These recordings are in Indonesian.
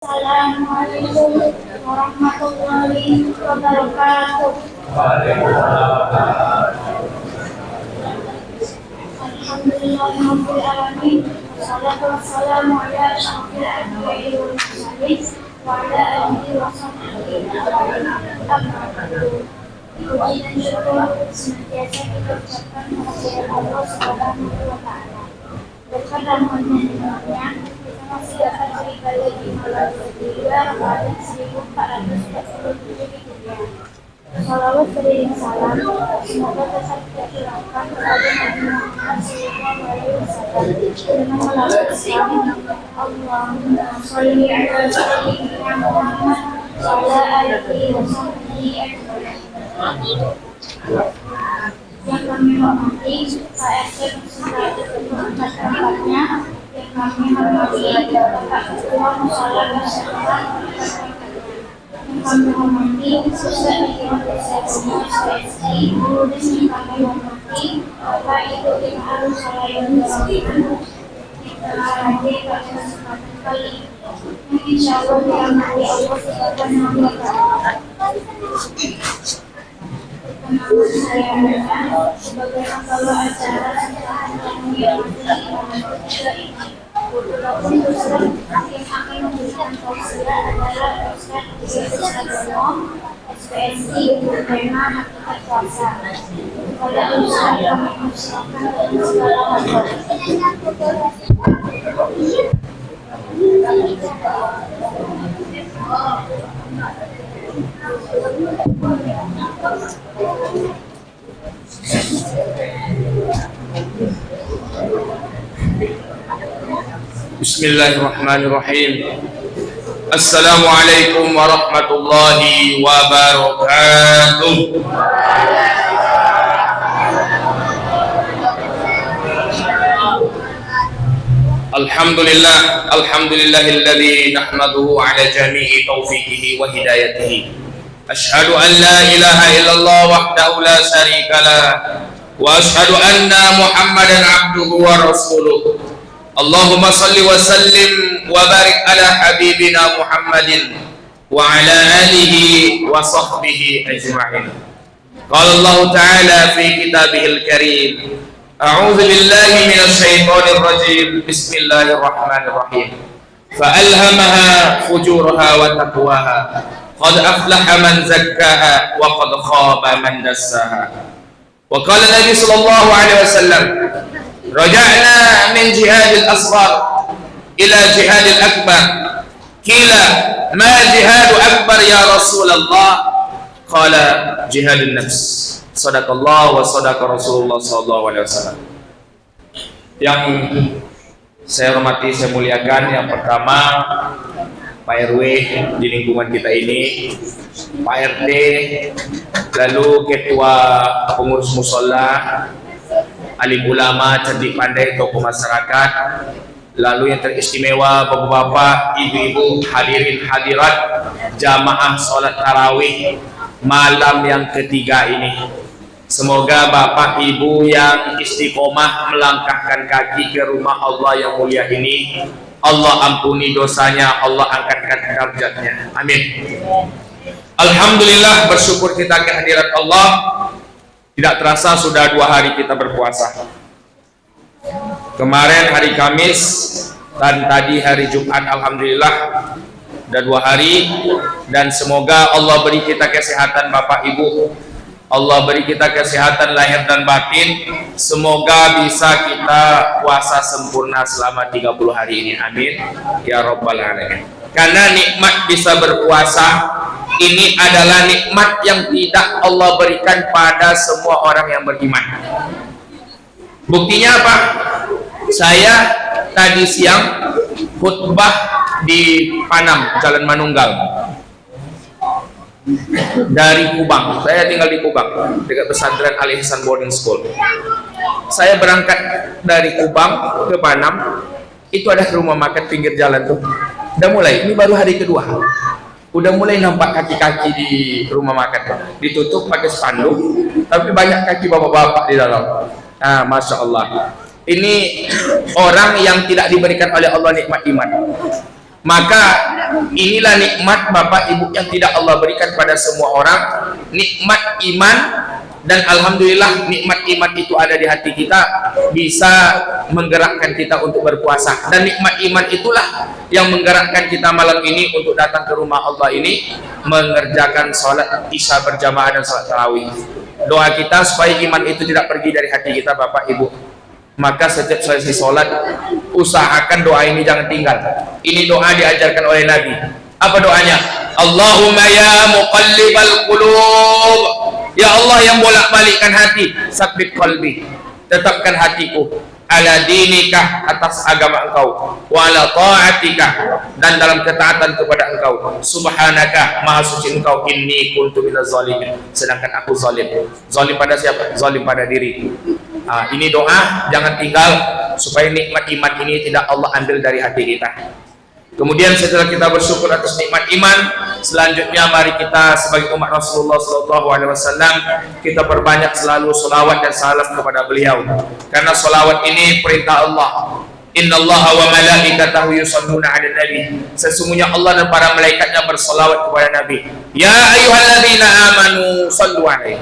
Assalamualaikum warahmatullahi wabarakatuh. Alhamdulillahirabbil alamin. Wassalatu wassalamu ala asyrofil anbiya'i wal mursalin wa ala alihi wa sahbihi ajma'in. Amma ba'du. Puji dan syukur senantiasa kita ucapkan kehadirat Allah Subhanahu wa taala. Berkat rahmat-Nya kita masih dapat beribadah di malam kedua Ramadan 1447 Hijriah. Salawat beriring salam semoga tetap kita curahkan kepada Nabi Muhammad SAW dengan melafazkan Allahumma sholli ala sayyidina Muhammad wa ala alihi wa sahbihi ajma'in. Yang kami hormati Pak RT Beserta Ketua tempatnya, yang kami hormati Bapak Ketua Musyawarah Beserta yang kami hormati Ustaz Ikhwan SPSI, dan yang kami hormati Bapak Ibu Imam Salayan Jalan yang telah hadir pada kesempatan kali ini, yang insya Allah dirahmati Allah Subhanahu wa taala. Perkenalkan saya adalah sebagai pembawa acara yang dirahmati ini. Walaupun Ustaz yang akan memberikan tausiah adalah Ustaz Ikhwan SPSI untuk tema hakikat puasa. Kepada Ustaz kami persilakan dengan segala hormat. Bismillahirrahmanirrahim. Assalamualaikum warahmatullahi wabarakatuh. Alhamdulillahilladzi nahmaduhu ala jami'i taufiqihi wa hidayatihi. Ashhadu an la ilaha illallah wahdahu la syarika lah wa ashhadu anna Muhammadan abduhu wa rasuluh. Allahumma salli wa sallim wa barik ala habibina Muhammadin wa ala alihi wa sahbihi ajma'in. Qala Allah ta'ala fi kitabihil karim, a'udzu billahi minasy syaithanir rajim. Bismillahirrahmanirrahim. Fa alhamaha fujuraha wa taqwaha. Qad aflaha man zakkaha wa qad khaba man dassaha. Wa qala Nabi sallallahu alaihi wasallam, raja'na min jihadil asghar ila jihadil akbar. Qila ma jihadu akbar ya Rasulullah? Qala jihadun nafs. Sadaqallah wa sadaqa Rasulullah sallallahu alaihi wasallam. Yang saya hormati, saya muliakan, yang pertama Pak RW di lingkungan kita ini, Pak RT, lalu ketua pengurus musola, alim ulama, cerdik pandai, tokoh masyarakat, lalu yang teristimewa bapak-bapak, ibu-ibu, hadirin hadirat jamaah sholat tarawih malam yang ketiga ini. Semoga bapak ibu yang istiqomah melangkahkan kaki ke rumah Allah yang mulia ini, Allah ampuni dosanya, Allah angkatkan derajatnya. Amin. Alhamdulillah, bersyukur kita kehadirat Allah. Tidak terasa sudah 2 hari kita berpuasa. Kemarin hari Kamis dan tadi hari Jumat, alhamdulillah sudah 2 hari. Dan semoga Allah beri kita kesehatan Bapak Ibu, Allah beri kita kesehatan lahir dan batin. Semoga bisa kita puasa sempurna selama 30 hari ini. Amin ya rabbal alamin. Karena nikmat bisa berpuasa ini adalah nikmat yang tidak Allah berikan pada semua orang yang beriman. Buktinya apa? Saya tadi siang khutbah di Panam, Jalan Manunggal, dari Kubang. Saya tinggal di Kubang, dekat pesantren Al Ihsan Boarding School. Saya berangkat dari Kubang ke Panam, itu ada rumah makan pinggir jalan tuh. Udah mulai, ini baru hari kedua. Udah mulai nampak kaki-kaki di rumah makan, ditutup pakai spanduk, tapi banyak kaki bapak-bapak di dalam. Nah, masya Allah. Ini orang yang tidak diberikan oleh Allah nikmat iman. Maka inilah nikmat Bapak Ibu yang tidak Allah berikan pada semua orang, nikmat iman. Dan alhamdulillah nikmat iman itu ada di hati kita, bisa menggerakkan kita untuk berpuasa. Dan nikmat iman itulah yang menggerakkan kita malam ini untuk datang ke rumah Allah ini, mengerjakan sholat isya berjamaah dan sholat tarawih. Doa kita supaya iman itu tidak pergi dari hati kita Bapak Ibu. Maka setiap selesai sholat, usahakan doa ini jangan tinggal. Ini doa diajarkan oleh Nabi. Apa doanya? Allahumma ya muqallibal qulub, ya Allah yang bolak-balikkan hati, sabbit qalbi, tetapkan hatiku ala dinika, atas agama Engkau, wa ala ta'atika, dan dalam ketaatan kepada Engkau. Subhanaka, maha suci Engkau, inni kuntu minaz zalimin, sedangkan aku zalim. Zalim pada siapa? Zalim pada diri. Ini doa jangan tinggal supaya nikmat iman ini tidak Allah ambil dari hati kita. Kemudian setelah kita bersyukur atas nikmat iman, selanjutnya mari kita sebagai umat Rasulullah SAW kita perbanyak selalu sholawat dan salam kepada beliau. Karena sholawat ini perintah Allah. Innallaha wa malaikatahu yusholluna 'alan nabi. Sesungguhnya Allah dan para malaikatnya bersolawat kepada Nabi. Ya ayyuhalladzina amanu shallu 'alaihi.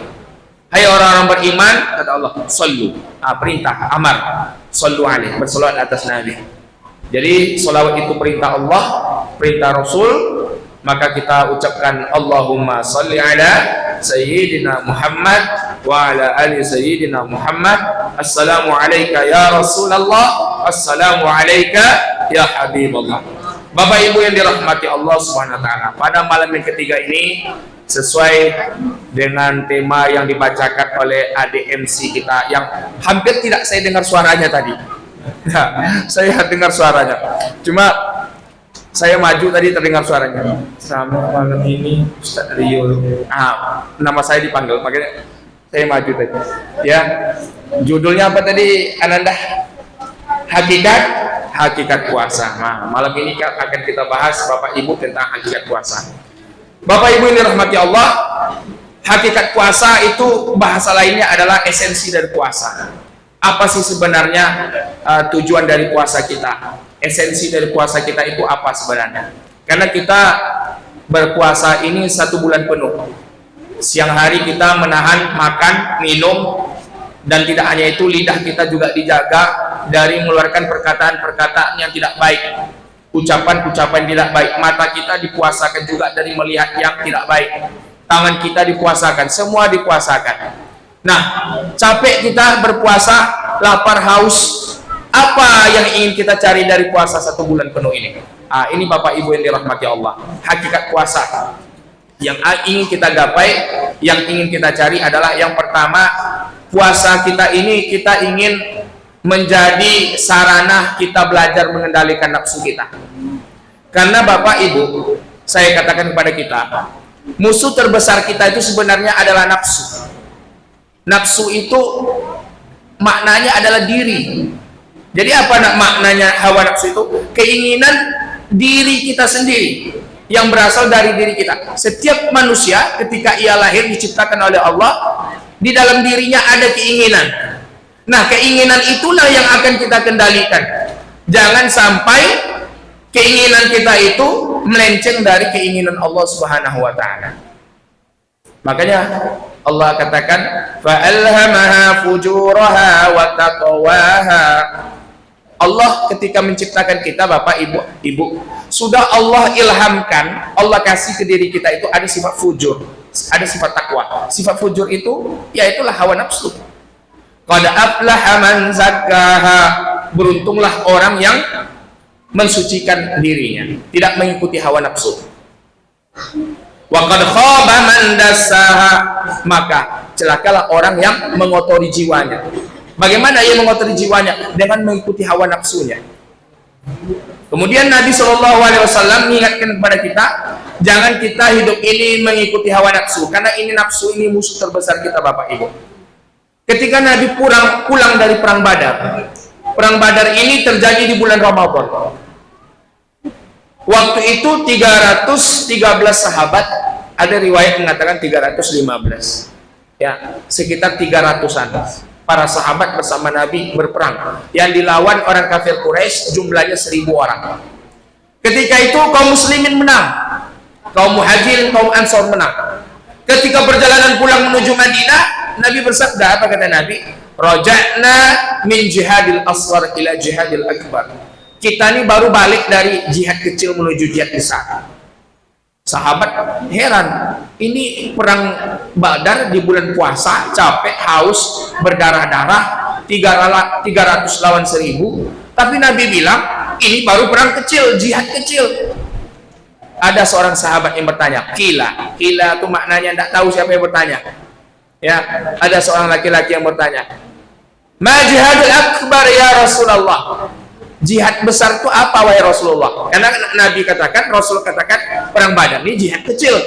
Hai orang-orang beriman, kata Allah, shallu. Perintah, amar. Shallu 'alaihi, bersolawat atas Nabi. Jadi sholawat itu perintah Allah, perintah Rasul. Maka kita ucapkan Allahumma sholli ala Sayyidina Muhammad wa ala ali Sayyidina Muhammad. Assalamu alayka ya Rasulullah, assalamu alayka ya Habibullah. Bapak Ibu yang dirahmati Allah Subhanahu wa taala, pada malam yang ketiga ini sesuai dengan tema yang dibacakan oleh ADMC kita yang hampir tidak saya dengar suaranya tadi. Saya dengar suaranya, cuma saya maju tadi terdengar suaranya. Sama malam ini Ustaz Rio, nama saya dipanggil, makanya saya maju tadi. Ya, judulnya apa tadi Ananda? Hakikat puasa. Nah, malam ini akan kita bahas Bapak Ibu tentang hakikat puasa. Bapak Ibu yang dirahmati Allah, hakikat puasa itu bahasa lainnya adalah esensi dari puasa. Apa sih sebenarnya tujuan dari puasa kita? Esensi dari puasa kita itu apa sebenarnya? Karena kita berpuasa ini 1 bulan penuh. Siang hari kita menahan makan, minum, dan tidak hanya itu, lidah kita juga dijaga dari mengeluarkan perkataan-perkataan yang tidak baik, ucapan-ucapan tidak baik. Mata kita dipuasakan juga dari melihat yang tidak baik. Tangan kita dipuasakan, semua dipuasakan. Nah, capek kita berpuasa, lapar, haus. Apa yang ingin kita cari dari puasa 1 bulan penuh ini? Ini Bapak Ibu yang dirahmati Allah. Hakikat puasa yang ingin kita gapai, yang ingin kita cari adalah yang pertama, puasa kita ini kita ingin menjadi sarana kita belajar mengendalikan nafsu kita. Karena Bapak Ibu, saya katakan kepada kita, musuh terbesar kita itu sebenarnya adalah nafsu. Nafsu itu maknanya adalah diri. Jadi apa maknanya hawa nafsu itu? Keinginan diri kita sendiri yang berasal dari diri kita. Setiap manusia ketika ia lahir diciptakan oleh Allah, di dalam dirinya ada keinginan. Nah, keinginan itulah yang akan kita kendalikan. Jangan sampai keinginan kita itu melenceng dari keinginan Allah Subhanahu wa taala. Makanya Allah katakan fa'alhamaha fujuraha wa taqwaha. Allah ketika menciptakan kita, Bapak Ibu, sudah Allah ilhamkan, Allah kasih ke diri kita itu ada sifat fujur, ada sifat takwa. Sifat fujur itu yaitulah hawa nafsu. Qad aflaha man zakkaha. Beruntunglah orang yang mensucikan dirinya, tidak mengikuti hawa nafsu. Wa qad khaba man dassaha. Maka celakalah orang yang mengotori jiwanya. Bagaimana ia mengotori jiwanya? Dengan mengikuti hawa nafsunya. Kemudian Nabi SAW mengingatkan kepada kita, jangan kita hidup ini mengikuti hawa nafsu, karena ini nafsu ini musuh terbesar kita, Bapak Ibu. Ketika Nabi pulang dari perang Badar, perang Badar ini terjadi di bulan Ramadan. Waktu itu 313 sahabat, ada riwayat mengatakan 315. Ya, sekitar 300-an. Para sahabat bersama Nabi berperang. Yang dilawan orang kafir Quraisy jumlahnya 1000 orang. Ketika itu kaum muslimin menang, kaum muhajirin, kaum ansor menang. Ketika perjalanan pulang menuju Madinah, Nabi bersabda, apa kata Nabi? Raja'na min jihadil asghar ila jihadil akbar. Kita ini baru balik dari jihad kecil menuju jihad besar. Sahabat heran, ini perang Badar di bulan puasa, capek, haus, berdarah-darah, 300 lawan 1000. Tapi Nabi bilang, ini baru perang kecil, jihad kecil. Ada seorang sahabat yang bertanya, kila itu maknanya tidak tahu siapa yang bertanya. Ya, ada seorang laki-laki yang bertanya, ma jihadul akbar ya Rasulullah. Jihad besar itu apa wahai Rasulullah? Karena Nabi katakan, Rasul katakan perang Badar ini jihad kecil.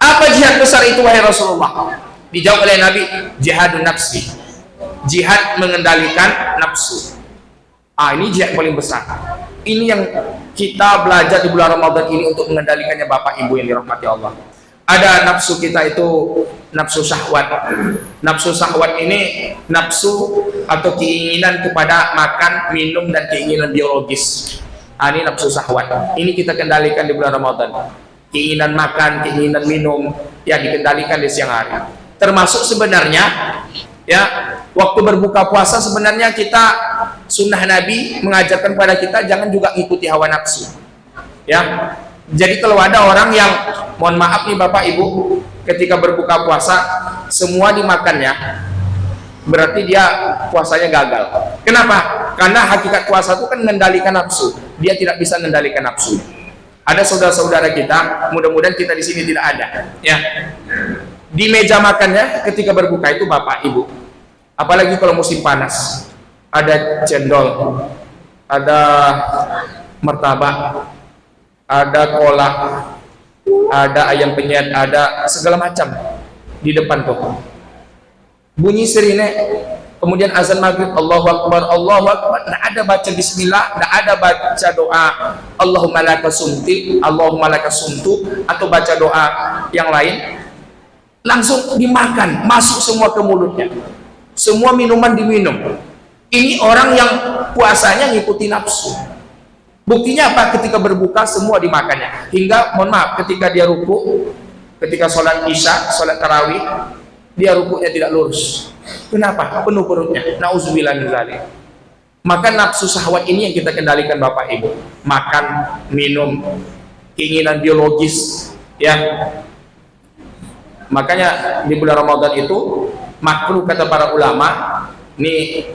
Apa jihad besar itu wahai Rasulullah? Dijawab oleh Nabi, jihadun nafsi. Jihad mengendalikan nafsu. Ini jihad paling besar. Ini yang kita belajar di bulan Ramadan ini untuk mengendalikannya Bapak Ibu yang dirahmati Allah. Ada nafsu kita itu nafsu syahwat. Nafsu syahwat ini nafsu atau keinginan kepada makan, minum, dan keinginan biologis. Ini nafsu syahwat. Ini kita kendalikan di bulan Ramadan. Keinginan makan, keinginan minum, ya dikendalikan di siang hari. Termasuk sebenarnya, ya waktu berbuka puasa sebenarnya kita sunnah Nabi mengajarkan pada kita jangan juga ikuti hawa nafsu. Ya. Jadi kalau ada orang yang, mohon maaf nih Bapak Ibu, ketika berbuka puasa semua dimakannya, berarti dia puasanya gagal. Kenapa? Karena hakikat puasa itu kan mengendalikan nafsu. Dia tidak bisa mengendalikan nafsu. Ada saudara-saudara kita, mudah-mudahan kita di sini tidak ada, ya. Di meja makannya ketika berbuka itu Bapak Ibu, apalagi kalau musim panas, ada cendol, ada martabak, ada kolak, ada ayam penyet, ada segala macam di depan tuh. Bunyi sirine, kemudian azan maghrib, Allahu Akbar, Allahu Akbar. Tidak ada baca bismillah, tidak ada baca doa Allahumma laka sumti, Allahumma laka sumtu, atau baca doa yang lain. Langsung dimakan, masuk semua ke mulutnya, semua minuman diminum. Ini orang yang puasanya ngikuti nafsu. Buktinya apa? Ketika berbuka semua dimakannya. Hingga, mohon maaf, ketika dia ruku, ketika sholat isya, sholat tarawih, dia rukuknya tidak lurus. Kenapa? Penuh perutnya. Nauzubillah min dzalik. Maka nafsu syahwat ini yang kita kendalikan Bapak Ibu. Makan, minum, keinginan biologis, ya. Makanya di bulan Ramadan itu makruh kata para ulama, ini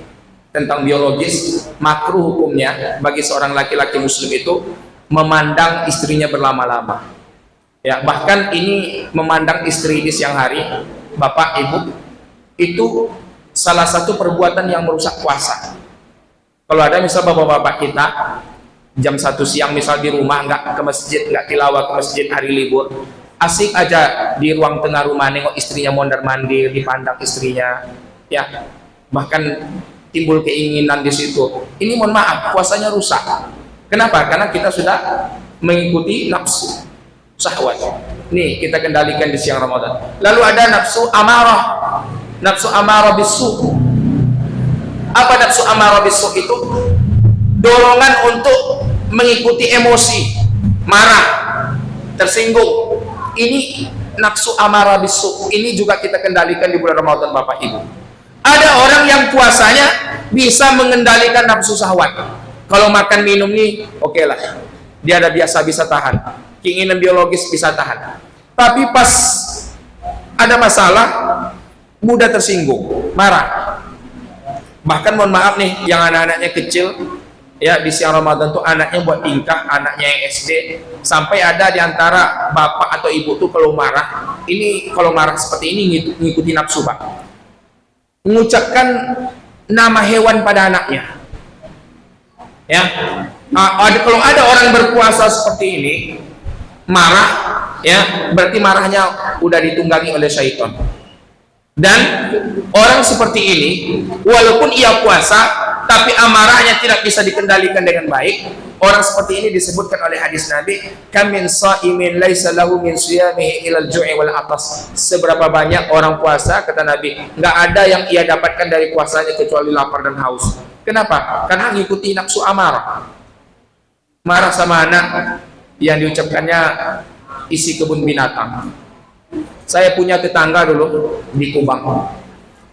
tentang biologis, makruh hukumnya bagi seorang laki-laki muslim itu memandang istrinya berlama-lama. Ya, bahkan ini memandang istri di siang hari, Bapak Ibu, itu salah satu perbuatan yang merusak puasa. Kalau ada misal bapak-bapak kita jam 1 siang misal di rumah, nggak ke masjid, nggak tilawah ke masjid hari libur, asik aja di ruang tengah rumah nengok istrinya mondar-mandir, dipandang istrinya, ya, bahkan timbul keinginan di situ. Ini mohon maaf, puasanya rusak. Kenapa? Karena kita sudah mengikuti nafsu syahwat. Nih kita kendalikan di siang Ramadan. Lalu ada nafsu amarah. Nafsu amarah bisu. Apa nafsu amarah bisu itu? Dorongan untuk mengikuti emosi, marah, tersinggung. Ini nafsu amarah bisu. Ini juga kita kendalikan di bulan Ramadan Bapak Ibu. Ada orang yang puasanya bisa mengendalikan nafsu syahwat. Kalau makan minum nih, oke lah, dia ada biasa bisa tahan. Keinginan biologis bisa tahan. Tapi pas ada masalah, mudah tersinggung, marah. Bahkan mohon maaf nih, yang anak-anaknya kecil, ya di siang Ramadan tuh anaknya buat tingkah, anaknya yang SD, sampai ada di antara bapak atau ibu tuh kalau marah, ini kalau marah seperti ini ngikuti nafsu Pak. Mengucapkan nama hewan pada anaknya, ya. Kalau ada orang berpuasa seperti ini marah, ya berarti marahnya udah ditunggangi oleh syaitan. Dan orang seperti ini walaupun ia puasa tapi amarahnya tidak bisa dikendalikan dengan baik. Orang seperti ini disebutkan oleh hadis Nabi, kam min shaimin laisa lahu min siyamihi ilal ju'i wal atas. Seberapa banyak orang puasa, kata Nabi, nggak ada yang ia dapatkan dari puasanya kecuali lapar dan haus. Kenapa? Karena mengikuti nafsu amarah. marah sama anak yang diucapkannya isi kebun binatang. Saya punya tetangga dulu di Kubang.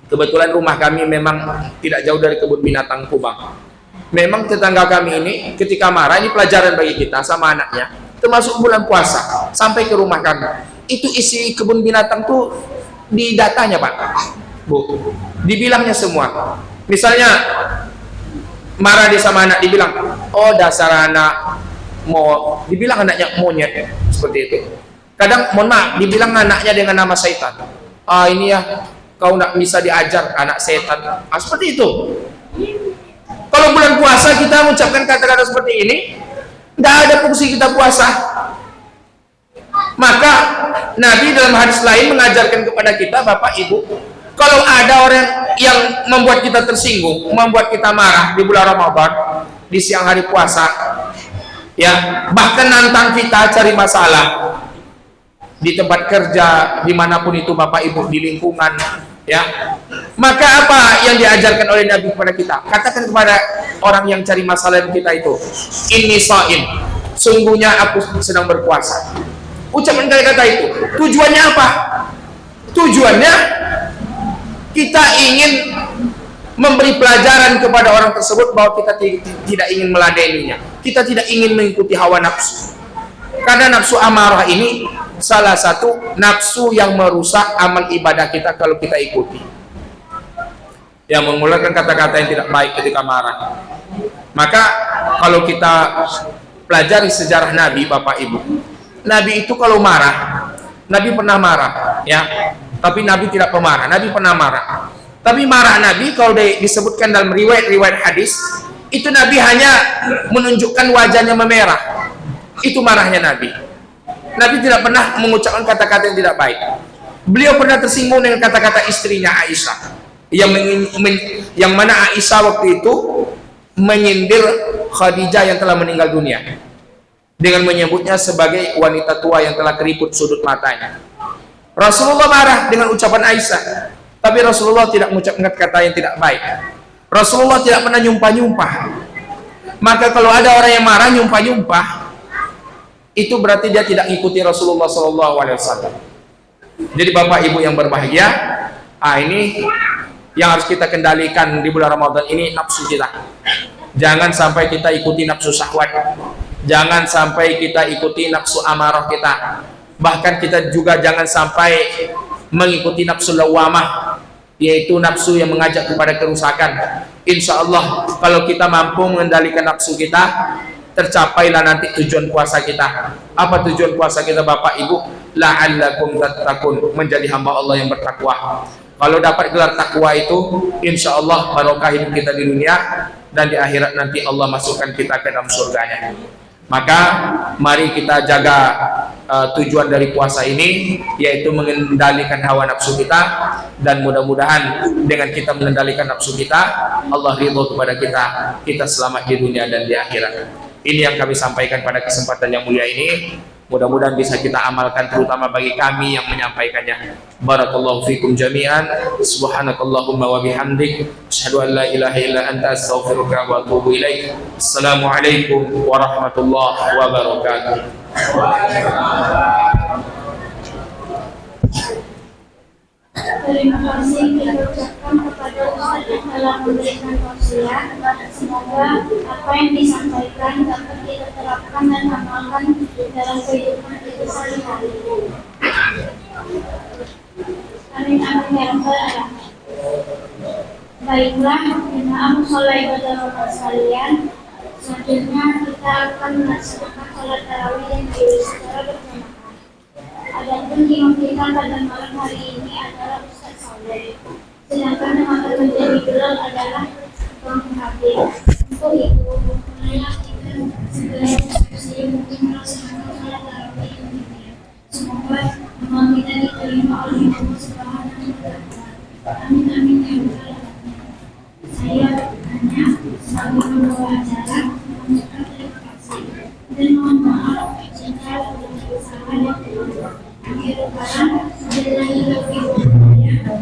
Kebetulan rumah kami memang tidak jauh dari kebun binatang Kubang. Memang tetangga kami ini ketika marah, ini pelajaran bagi kita sama anaknya, termasuk bulan puasa, sampai ke rumah kami. Itu isi kebun binatang tuh di datanya Pak, Bu, dibilangnya semua. Misalnya marah dia sama anak, dibilang, oh dasar anak mau, dibilang anaknya monyet, seperti itu. Kadang mohon maaf, dibilang anaknya dengan nama setan. Ah ini ya, kau nak bisa diajar anak setan. Ah, seperti itu. Kalau bulan puasa kita mengucapkan kata-kata seperti ini, tidak ada fungsi kita puasa. Maka Nabi dalam hadis lain mengajarkan kepada kita, Bapak Ibu, kalau ada orang yang membuat kita tersinggung, membuat kita marah di bulan Ramadan, di siang hari puasa, ya, bahkan nantang kita cari masalah di tempat kerja, dimanapun itu Bapak Ibu, di lingkungan, ya, maka apa yang diajarkan oleh Nabi kepada kita? Katakan kepada orang yang cari masalah kita itu, inni shaim, sungguhnya aku sedang berpuasa. Ucapan kata-kata itu tujuannya apa? Tujuannya kita ingin memberi pelajaran kepada orang tersebut bahwa kita tidak ingin meladeninya, kita tidak ingin mengikuti hawa nafsu. Karena nafsu amarah ini salah satu nafsu yang merusak amal ibadah kita kalau kita ikuti, yang mengeluarkan kata-kata yang tidak baik ketika marah. Maka kalau kita pelajari sejarah Nabi, Bapak Ibu, Nabi itu kalau marah, Nabi pernah marah, ya. Tapi Nabi tidak pemarah, Nabi pernah marah. Tapi marah Nabi kalau disebutkan dalam riwayat hadis, itu Nabi hanya menunjukkan wajahnya memerah. Itu marahnya Nabi. Nabi tidak pernah mengucapkan kata-kata yang tidak baik. Beliau pernah tersinggung dengan kata-kata istrinya Aisyah, yang mana Aisyah waktu itu menyindir Khadijah yang telah meninggal dunia dengan menyebutnya sebagai wanita tua yang telah keriput sudut matanya. Rasulullah marah dengan ucapan Aisyah, tapi Rasulullah tidak mengucapkan kata yang tidak baik. Rasulullah tidak pernah nyumpah-nyumpah. Maka kalau ada orang yang marah nyumpah-nyumpah, itu berarti dia tidak mengikuti Rasulullah SAW. Jadi Bapak Ibu yang berbahagia, ini yang harus kita kendalikan di bulan Ramadan ini, nafsu kita. Jangan sampai kita ikuti nafsu syahwat. Jangan sampai kita ikuti nafsu amarah kita. Bahkan kita juga jangan sampai mengikuti nafsu lawamah, yaitu nafsu yang mengajak kepada kerusakan. Insya Allah kalau kita mampu mengendalikan nafsu kita, tercapailah nanti tujuan puasa kita. Apa tujuan puasa kita Bapak Ibu? La'allakum tattaqun, menjadi hamba Allah yang bertakwa. Kalau dapat gelar takwa itu, insya Allah barokah hidup kita di dunia, dan di akhirat nanti Allah masukkan kita ke dalam surganya. Maka mari kita jaga tujuan dari puasa ini, yaitu mengendalikan hawa nafsu kita, dan mudah-mudahan dengan kita mengendalikan nafsu kita, Allah ridho kepada kita, kita selamat di dunia dan di akhirat. Ini yang kami sampaikan pada kesempatan yang mulia ini. Mudah-mudahan bisa kita amalkan, terutama bagi kami yang menyampaikannya. Barakallahu fikum jami'an. Subhanakallahumma wa bihamdik, asyhadu an la ilaha illa anta, astaghfiruka wa atubu ilaik. Assalamualaikum warahmatullahi wabarakatuh. Terima kasih kita ucapkan kepada Ustaz yang telah memberikan tausiah. Semoga apa yang disampaikan dapat kita terapkan dan amalkan dalam kehidupan kita sehari-hari. Amin amin ya rabbal alamin. Baiklah, jemaah mushola ibadah Ramadan sekalian, selanjutnya kita akan melaksanakan salat tarawih yang diiringi secara berjamaah. Adapun imam kita pada malam hari ini adalah Ustaz Saleh, sedangkan yang akan menjadi gelar adalah Bang Habib. Untuk itu, marilah kita segera diskusi mungkin melaksanakan salat tarawih ini. Semoga amal kita diterima oleh Allah Subhanahu wa Ta'ala. Amin amin ya rabbal alamin. Saya hanya sebagai pembawa acara mengucapkan terima kasih dan mohon maaf jika ada kesalahan yang terjadi.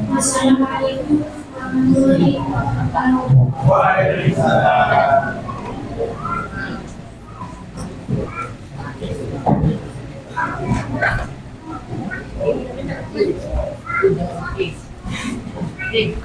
Wassalamualaikum warahmatullahi wabarakatuh. Thank you.